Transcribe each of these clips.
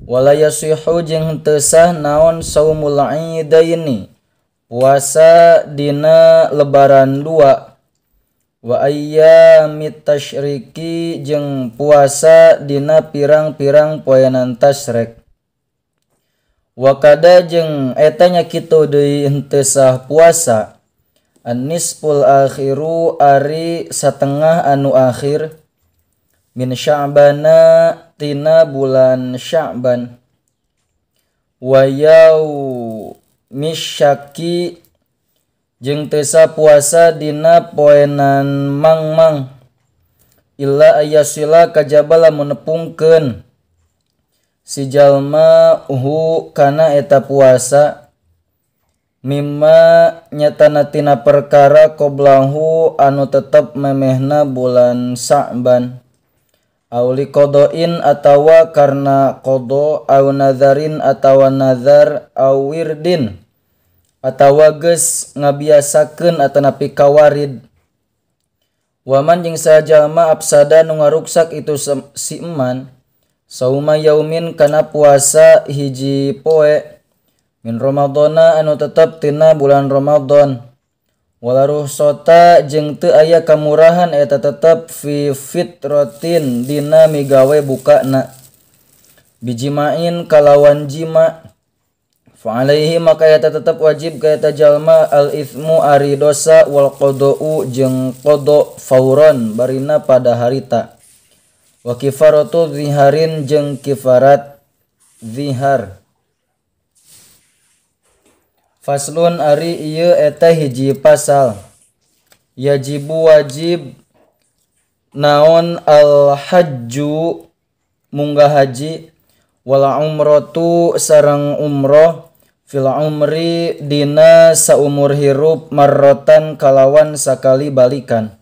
wala yasihu jeung teu sah naon saumul idaini puasa dina lebaran dua wa ayyamit tasyriki jeung puasa dina pirang-pirang poenan tasrek wa kada jeung eta nya kitu deui henteu sah puasa an-nisful akhiru ari satengah anu akhir min Sya'bana tina bulan Sya'ban wa yaumisyaki jeung teu sah puasa dina poenan mangmang illa ayasila kajaba lamun nepungkeun si jalma kana eta puasa mimma nyatana tina perkara qoblahu anu tetep memehna bulan Sya'ban auli qodoin atawa karena qodo au nadzarin atawa nazar au wirdin atawa geus ngabiasakeun atanapi kawarid waman jeung sajalma absada nu ngaruksak itu si eman sauma yaumin kana puasa hiji poe min ramadhana anu tetep tina bulan Ramadan wala ruhsata jeung teu aya kamurahan eta tetep fi fitratin dina migawe bukana bijimain kalawan jima fa alaihi maka eta tetep wajib ka eta jalma al itsmu ari dosa wal qadau jeung qada fauron barina pada harita wa kifaratu ziharin jeung kifarat zihar. Faslun ari ieu eta hiji pasal yajibu wajib naon al hajju munggah haji wal umratu sareng umroh fil umri dina saumur hirup marrotan kalawan sakali balikan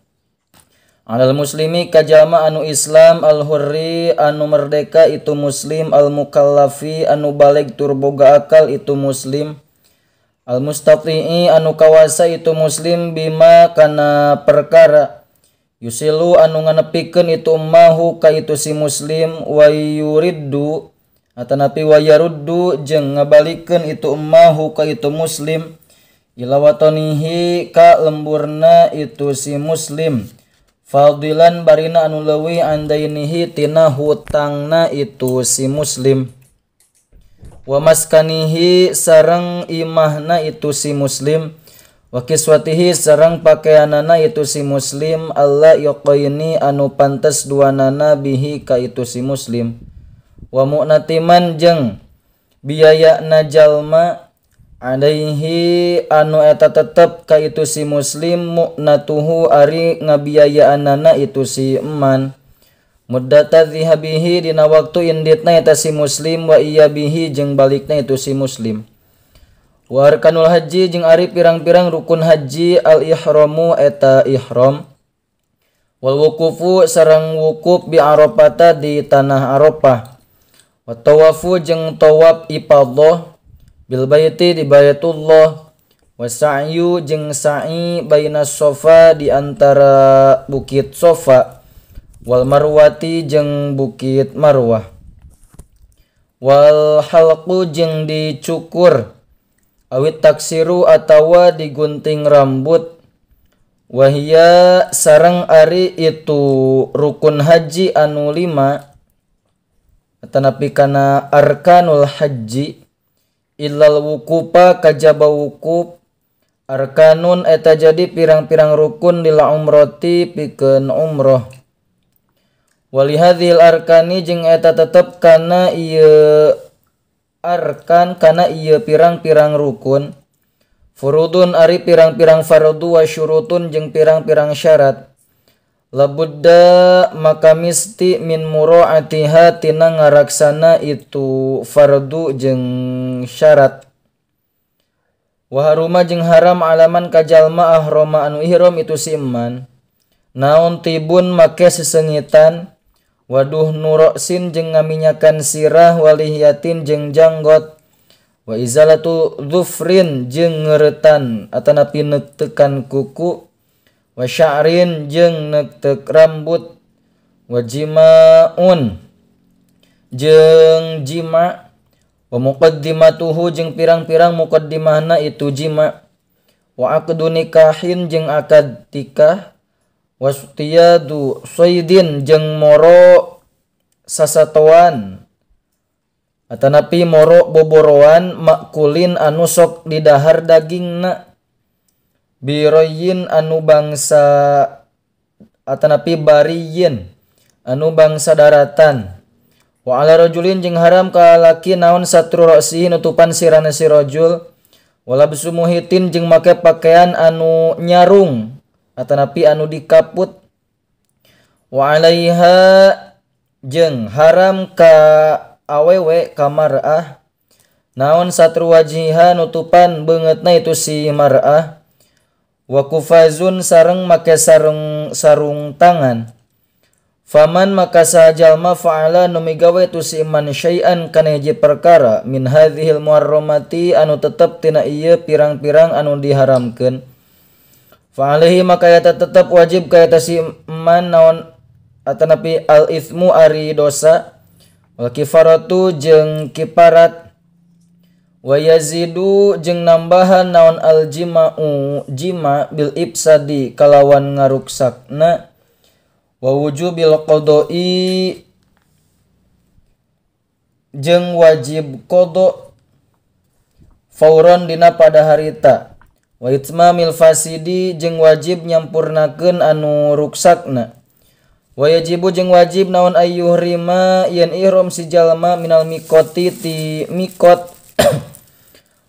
alal muslimi kajalma anu Islam al hurri anu merdeka itu muslim al mukallafi anu balig tur boga akal itu muslim al mustati'i anu kawasa itu muslim bima kana perkara yusilu anu nganepikeun itu ummahu ka itu si muslim wa yuriddu atanapi wa yaruddu jeung ngabalikeun itu ummahu ka itu muslim ila watanihi ka lemburna itu si muslim fadilan barina anu leuwih andainihi tina hutangna itu si muslim wa maskanihi sareng imahna itu si muslim wa kiswatihi sareng pakaianana itu si muslim alla yaqaini anu pantes duanana bihi ka itu si muslim wa mu'natiman jeung biayana jalma alaihi anu eta tetep ka itu si muslim mu'natuhu ari ngabiayaanana itu si eman muddata dzihabihi dina waktu inditna eta si muslim wa iya bihi jeung balikna itu si muslim wa arkanul haji jeung ari pirang-pirang rukun haji al ihramu eta ihram wal wuqufu sareng wukuf bi arafata di tanah Arafah wa tawafu jeung tawaf ifadah bil baiti di Baitullah wa sa'yu jeung sa'i bainas Safa di antara bukit Safa wal marwati jeung bukit Marwah wal halqu jeung dicukur awit taksiru atawa digunting rambut wahia sareng ari itu rukun haji anu 5 atanapi kana arkanul haji illal wukupa kajaba wukuf arkanun eta jadi pirang-pirang rukun lil umrati pikeun umroh walihadzil arkani jeung eta tetep kana ieu arkan kana ieu pirang-pirang rukun furudun ari pirang-pirang fardu wa syurutun jeung pirang-pirang syarat labudda maka misti min muraatiha tina ngaraksana itu fardu jeung syarat wa haruma jeung haram alaman kajalma ahrama anu ihram itu si iman naon tibun make sesengitan waduh nuroksin jeung ngaminyakan sirah walihiyatin jeung janggot wa izalatu dhufrin jeung ngeuretan atanapi nektekan kuku wa sya'rin jeung nektek rambut wa jimaun jeung jima, wa muqaddimatuhu jeung pirang-pirang muqaddimahna itu jima, wa aqdu nikahin jeung akad tikah, wastiyadu soydin jeung moro sasatoan atanapi moro boboroan makulin anu sok didahar dagingna, biroyin anu bangsa atanapi bariyin anu bangsa daratan, wa ala rajulin jeung haram ka laki naon satru ra'sihi nutupan sirana si rajul, wala bisumuhitin jeung make pakaian anu nyarung atanapi anu dikaput, wa alaiha jeung haram ka awewe ka mar'ah naon satru wajiha nutupan beungeutna itu si mar'ah, wa kufazun sareng make sarung tangan, faman maka sajalma fa'ala nu migawe tu si iman syai'an kana hiji perkara min hadhil muharramati anu tetep tina ieu pirang-pirang anu diharamkeun, fa'alaihi maka eta tetep wajib ka eta si iman naon atanapi al itsmu ari dosa, wal kifaratu jeung kiparat, wa yazidu jeung nambahan naon al jima'u jima bil ibsadi kalawan ngaruksakna, wa wujubil qada'i jeung wajib qada fauron dina pada harita, wa itmamil fasidi jeung wajib nyampurnakeun anu ruksakna, wa yajibu jeung wajib naon ayyuhrima yen ihram si jalma minal miqati ti miqat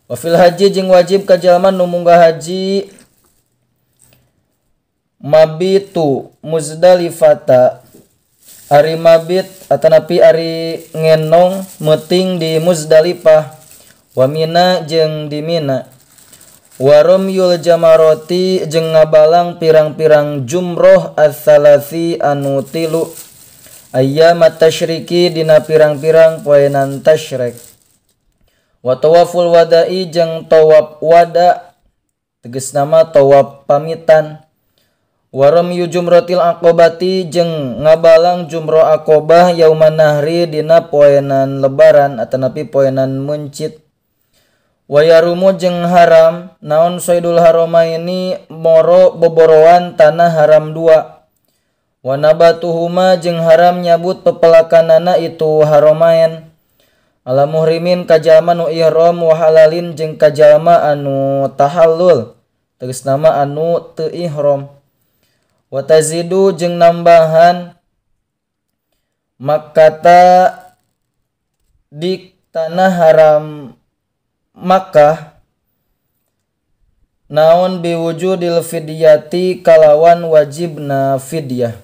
wa fil haji jeung wajib ka jalma nu munggah haji mabitu Muzdalifata ari mabit atanapi ari ngenong meuting di Muzdalifah, wa Mina jeung di Mina, wa ramyul jamaroti jeung ngabalang pirang-pirang jumroh ats-tsalasi anu tilu ayyamat tasyriki dina pirang-pirang poenan tasyrik, wa tawaful wada'i jeung tawaf wada tegasna mah tawaf pamitan, wa ramyu jumratil aqobati jeung ngabalang jumroh aqobah yauman nahri dina poenan lebaran atanapi poenan muncit, wa yarumu jeung haram naon soidul haramaini moro boboroan tanah haram dua, wa nabatuhuma jeung haram nyabut pepelakanana itu haramain, ala muhrimin kajalma nu ihram wa halalin jeung kajalma anu tahallul tegasna mah anu teu ihram, wa tazidu jeung nambahan makkata di tanah haram Makkah naon biwujudil fidyati kalawan wajibna fidyah,